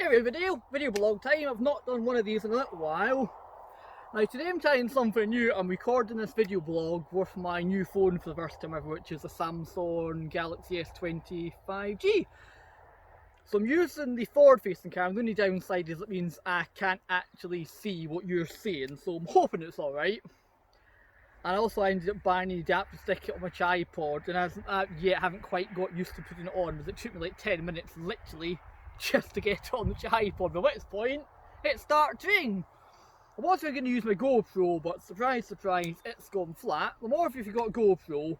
Anyway, video blog time. I've not done one of these in a little while. Now today I'm trying something new. I'm recording this video blog with my new phone for the first time ever, which is a Samsung Galaxy S20 5G. So I'm using the forward facing camera. The only downside is it means I can't actually see what you're saying, so I'm hoping it's alright. And also I ended up buying an adapter to stick it on my tripod, and as yet I haven't quite got used to putting it on, because it took me like 10 minutes literally just to get it on the tripod. But at this point, it started to ring. I was going to use my GoPro, but surprise, surprise, it's gone flat. The more if you've got a GoPro,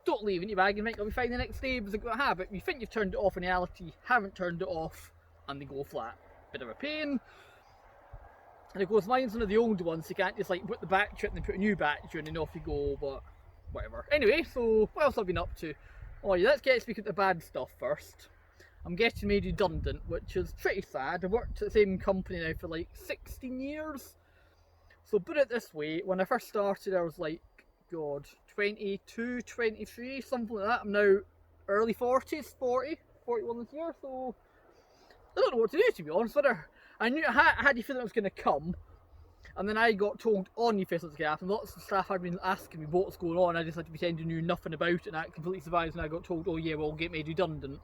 don't leave it in your bag and make it'll be fine the next day, because you've got a habit. You think you've turned it off, in reality, haven't turned it off, and they go flat. Bit of a pain. And of course, mine's one of the older ones, so you can't just like put the battery in and put a new battery in and off you go, but whatever. Anyway, so what else have I been up to? Oh yeah, let's get speaking of the bad stuff first. I'm getting made redundant, which is pretty sad. I've worked at the same company now for like 16 years. So put it this way, when I first started I was like, God, 22, 23, something like that. I'm now early 40s, 41 this year, so I don't know what to do, to be honest. I knew I had the feeling it was going to come, and then I got told on the face it was going to happen. Lots of staff had been asking me what's going on. I just had to pretend I knew nothing about it, and I completely survived, and I got told, oh yeah, we'll get made redundant.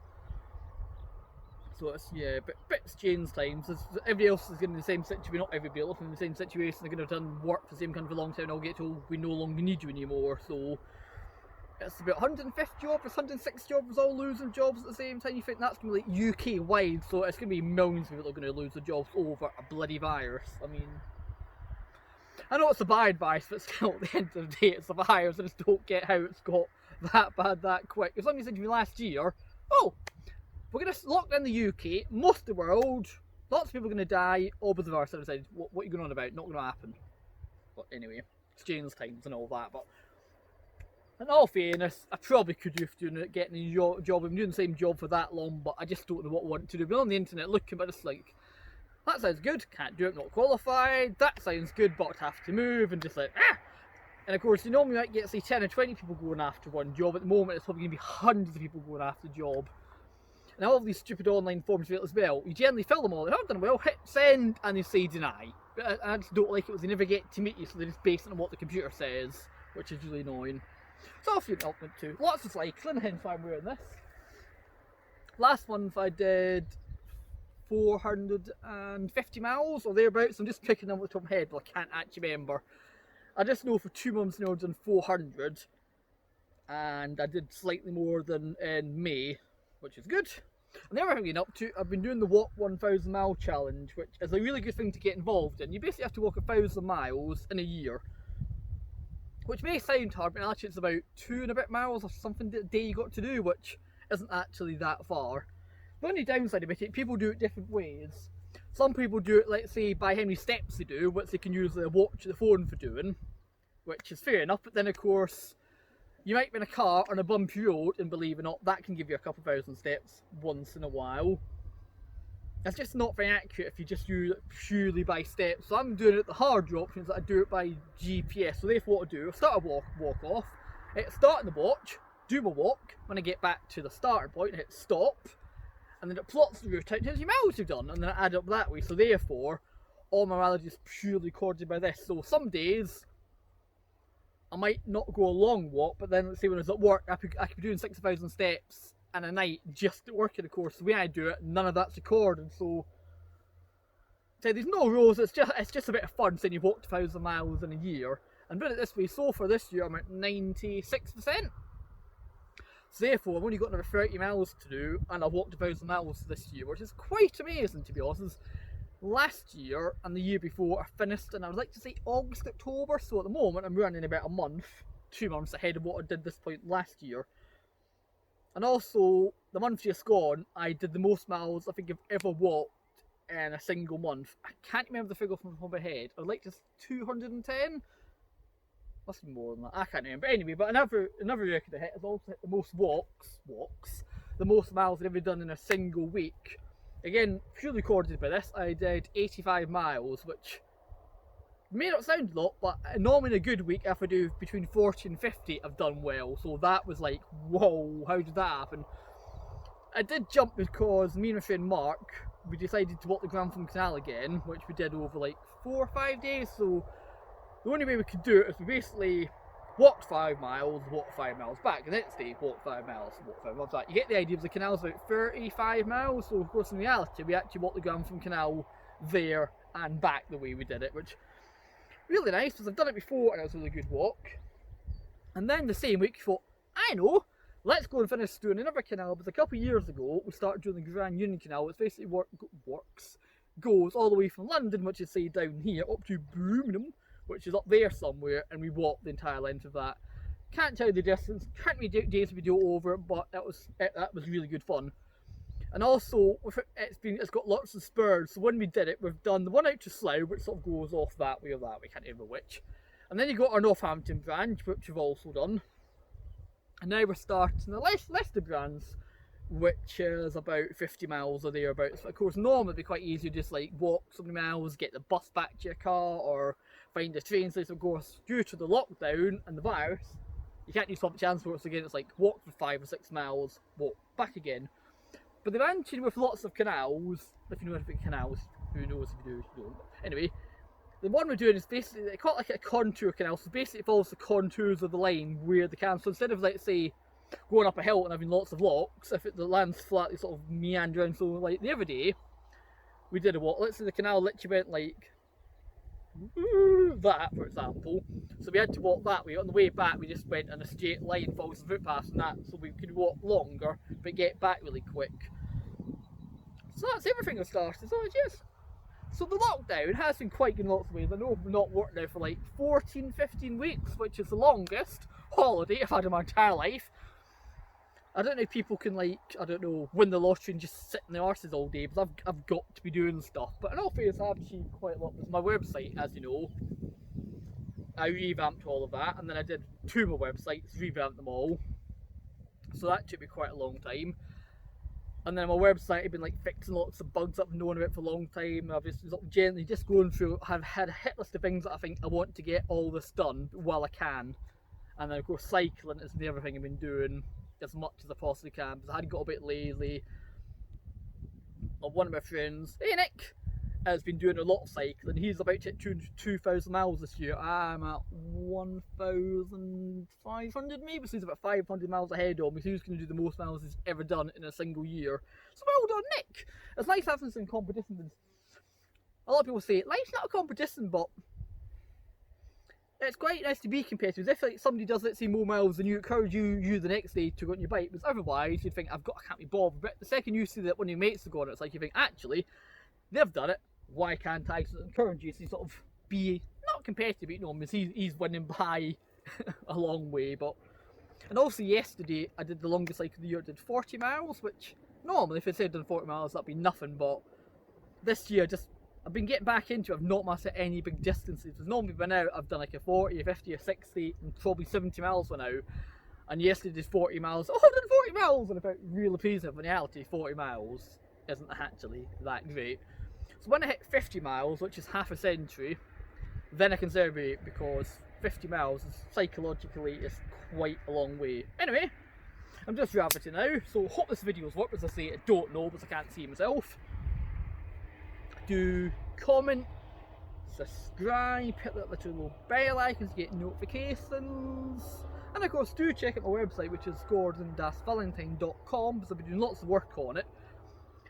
So it's, yeah, bit strange times. Everybody else is in the same situation, not everybody else in the same situation. They're going to have done work for the same country for a long time, and I'll get told we no longer need you anymore. So it's about 150 jobs, 160 jobs all losing jobs at the same time. You think that's going to be like UK wide, so it's going to be millions of people are going to lose their jobs over a bloody virus. I mean, I know it's a bad advice, but still, at the end of the day, it's a virus. I just don't get how it's got that bad that quick. If somebody said to me last year, oh, we're going to lock down the UK, most of the world, lots of people are going to die, all but the virus. I decided, what are you going on about? Not going to happen. But anyway, exchange times and all that. But in all fairness, I probably could do getting a job. I've been doing the same job for that long, but I just don't know what I want to do. I've been on the internet looking, but it's like, that sounds good, can't do it, not qualified. That sounds good, but I have to move, and just like, ah! And of course, you normally might get, say, 10 or 20 people going after one job. At the moment, it's probably going to be hundreds of people going after the job. And all of these stupid online forms as well, you generally fill them all. If I've done well, hit send, and they say deny. But I just don't like it, because they never get to meet you, so they just base it on what the computer says, which is really annoying. So I've helped me too. Lots of cycling, hence why I'm wearing this. Last month I did 450 miles or thereabouts. I'm just picking them off the top of my head, but I can't actually remember. I just know for 2 months now I've done 400, and I did slightly more than in May, which is good. And the other thing I've been up to, I've been doing the Walk 1,000 Mile Challenge, which is a really good thing to get involved in. You basically have to walk 1,000 miles in a year, which may sound hard, but actually it's about 2 and a bit miles or something a day you got to do, which isn't actually that far. The only downside of it, people do it different ways. Some people do it, let's say, by how many steps they do, which they can use their watch or the phone for doing, which is fair enough. But then of course, you might be in a car on a bumpy road, and believe it or not, that can give you a couple thousand steps once in a while. It's just not very accurate if you just use it purely by steps. So I'm doing it the harder options, that I do it by GPS. So therefore what I do, I start a walk off, hit start in the watch, do my walk. When I get back to the starting point, hit stop, and then it plots the route out, tells you miles you've done, and then I add up that way. So therefore, all my mileage is purely recorded by this. So some days, I might not go a long walk, but then let's say when I was at work, I could be doing 6,000 steps in a night just at work. And of course, the way I do it, none of that's recorded. So there's no rules. It's just a bit of fun saying you've walked 1,000 miles in a year. And put it this way, so for this year I'm at 96%. So therefore, I've only got another 30 miles to do, and I've walked 1,000 miles this year, which is quite amazing, to be honest. Last year and the year before I finished, and I would like to say August, October, so at the moment I'm running about a month, 2 months ahead of what I did this point last year. And also, the month just gone, I did the most miles I think I've ever walked in a single month. I can't remember the figure from the top of my head. I'd like to 210? Must be more than that, I can't remember. Anyway, but another record I hit is also hit the most walks, the most miles I've ever done in a single week. Again, purely recorded by this, I did 85 miles, which may not sound a lot, but normally in a good week, if I do between 40 and 50, I've done well. So that was like, whoa, how did that happen? I did jump because me and my friend Mark, we decided to walk the Grantham Canal again, which we did over like 4 or 5 days. So the only way we could do it is we basically walked 5 miles, walked 5 miles back, the next day walked 5 miles, walked 5 miles back. You get the idea. The canal's about 35 miles, so of course in reality we actually walked the Grantham Canal there and back the way we did it, which really nice because I've done it before and it was a really good walk. And then the same week we thought, I know, let's go and finish doing another canal, because a couple of years ago we started doing the Grand Union Canal, which basically goes all the way from London, which is say down here, up to Birmingham, which is up there somewhere, and we walked the entire length of that. Can't tell you the distance, can't be days to video over it, but that was really good fun. And also, it's got lots of spurs, so when we did it, we've done the one out to Slough, which sort of goes off that way or that way, can't remember which. And then you got our Northampton branch, which we've also done. And now we're starting the Leicester branch, which is about 50 miles or thereabouts. Of course, normally it'd be quite easy to just like walk so many miles, get the bus back to your car, or find a train station. Of course, due to the lockdown and the virus, you can't use public transport, so again it's like walk for 5 or 6 miles, walk back again. But they've actually, with lots of canals, if you know anything canals, who knows if you do, if you don't. Anyway, the one we're doing is basically, they call it like a contour canal, so basically it follows the contours of the line where the canal, so instead of, let's say, going up a hill and having lots of locks, if the land's flat, they sort of meander around. So like the other day, we did a walk, let's say the canal literally went like that, for example, so we had to walk that way. On the way back we just went in a straight line, follows the footpath and that, so we could walk longer but get back really quick. So that's everything I've started. So the lockdown has been quite good in lots of ways. I know I've not worked now for like 14-15 weeks, which is the longest holiday I've had in my entire life. I don't know if people can, like, I don't know, win the lottery and just sit in the arses all day, because I've got to be doing stuff. But in all fairness, I've achieved quite a lot with my website, as you know. I revamped all of that, and then I did 2 more websites, revamped them all. So that took me quite a long time. And then my website, I've been like fixing lots of bugs I've known about for a long time. I've just gently just going through, I've had a hit list of things that I think I want to get all this done while I can. And then of course cycling is the other thing I've been doing as much as I possibly can, because I had got a bit lazy. One of my friends, hey Nick, has been doing a lot of cycling. He's about to hit 2,000 miles this year. I'm at 1,500 maybe, so he's about 500 miles ahead of me. So he's going to do the most miles he's ever done in a single year. So well done, Nick. It's nice having some competition. A lot of people say life's not a competition, but it's quite nice to be competitive. If like somebody does, let's say, more miles than you, encourage you the next day to go on your bike, because otherwise you'd think I can't be bothered. But the second you see that one of your mates have gone, it's like you think actually they've done it, why can't I? So encourage you to sort of be not competitive, but you know, he's winning by a long way. But and also yesterday I did the longest cycle of the year. I did 40 miles, which normally if I said I'd done 40 miles that'd be nothing, but this year I've been getting back into it. I've not mastered any big distances. Because normally by now I've done like a 40, a 50, a 60, and probably 70 miles by now. And yesterday did 40 miles. Oh, I've done 40 miles! And I felt really pleased. In reality, 40 miles isn't actually that great. So when I hit 50 miles, which is half a century, then I can celebrate, because 50 miles is psychologically is quite a long way. Anyway, I'm just rabbiting now. So hope this video's worked. As I say, I don't know because I can't see myself. Do comment, subscribe, hit that little bell icon to get notifications, and of course do check out my website, which is gordon-valentine.com, because I've been doing lots of work on it.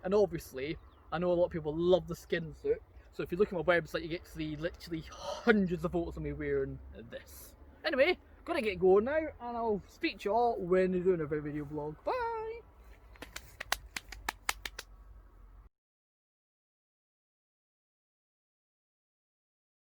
And obviously I know a lot of people love the skin suit, so if you look at my website you get to see literally hundreds of photos of me wearing this. Anyway, gonna get going now, and I'll speak to you all when I do another video vlog. Bye!